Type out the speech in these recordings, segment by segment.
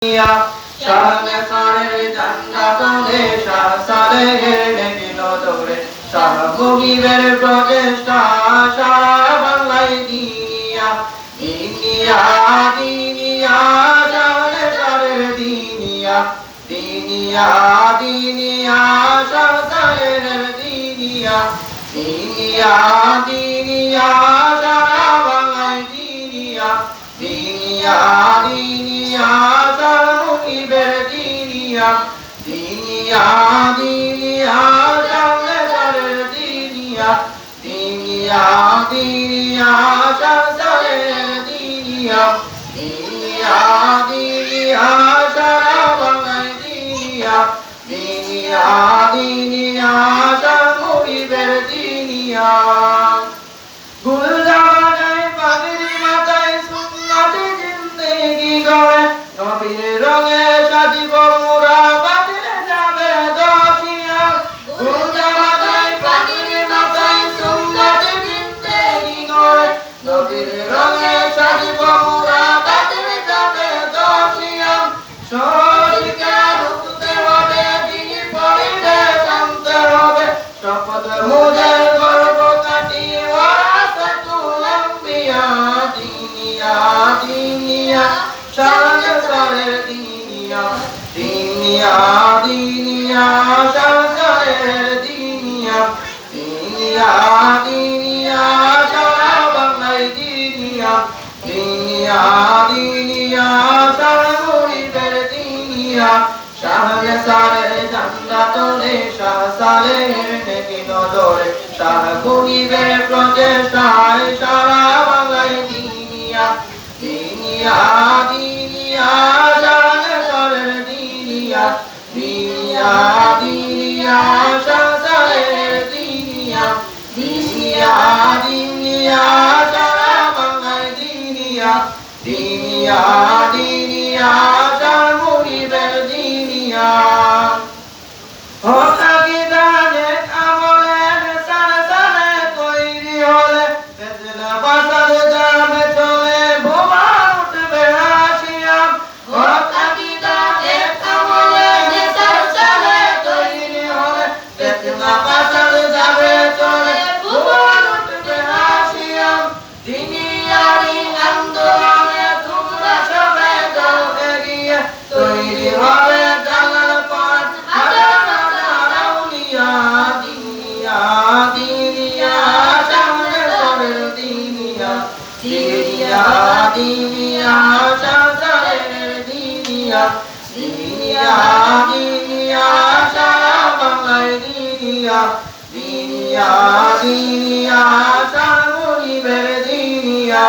শাহনে সারের জান্নাতুলে শাহ সালেহের নেকি নজরে শাহ মুগিবের প্রচেষ্টা সারা বাংলায় দিনিয়া দিনিয়া দিনিয়া শাহনে সারের দিনিয়া দিনিয়া দিনিয়া শাহ সালেহের দিনিয়া দিনিয়া দিনিয়া সারা বাংলায় দিনিয়া দিনিয়া দিনিয়া দিনিয়া দিনিয়া সামনে সারের দিনিয়া দিনিয়া দিনিয়া সারের দিনিয়া দিনিয়া দিনিয়া সারা বাংলায় দিনিয়া দিনিয়া দিনিয়া মুগিবের দিনিয়া ভুল যাওয়া যায় পাগড়ি মাথায় সুন্নতে জিন্দেগি গড়ে নবীর রঙে সাজিব মোরা বাতিলে যাবে দশিয়া ভুল যাওয়া যায় পাগড়ি মাথায় সুন্নতে জিন্দেগি গড়ে নবীর রঙে সাজিব মোরা বাতিলে যাবে দশিয়া সঠিকে রুখতে হবে দিনই পড়িলে জানতে হবে শপথ মুদের গর্ব কাটিয়ে ওয়ারাসাতুল আম্বিয়া দিনিয়া দিনিয়া শাহনে সারের দিনিয়া দিনিয়া দিনিয়া শাহ সারের দিনিয়া দিনিয়া দিনিয়া সারা বাংলায় দিনিয়া দিনিয়া দিনিয়া শাহ মুগিবের দিনিয়া শাহনে সারের জান্নাতুলে শাহ সালেহের নেকি নজরে শাহ মুগিবের প্রচেষ্টায় সারা বাংলায় দিনিয়া দিনিয়া দিনিয়া শাহনে সারের দিনিয়া দিনিয়া দিনিয়া শাহ সালেহের দিনিয়া দিনিয়া দিনিয়া সারা বাংলায় দিনিয়া দিনিয়া দিনিয়া শাহ মুগিবের দিনিয়া দিনিয়া শাহ সালেহের দিনিয়া দিনিয়া দিনিয়া সারা বাংলায় দিনিয়া দিনিয়া দিনিয়া শাহ মুগিবের দিনিয়া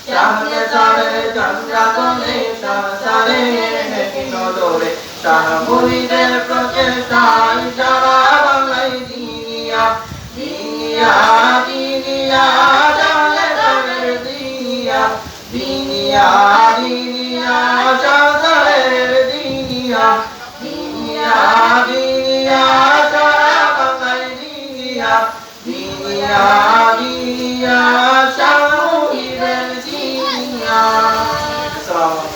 শাহনে সারের জান্নাতুলে শাহ সালেহের নেকি নজরে শাহ মুগিবের প্রচেষ্টায় সারা বাংলায় দিনিয়া দিনিয়া দিনিয়া শাহনে সারের দিনিয়া দিনিয়া দিনিয়া শাহ সালেহের দিনিয়া দিনিয়া দিনিয়া সারা বাংলায় দিনিয়া দিনিয়া দিনিয়া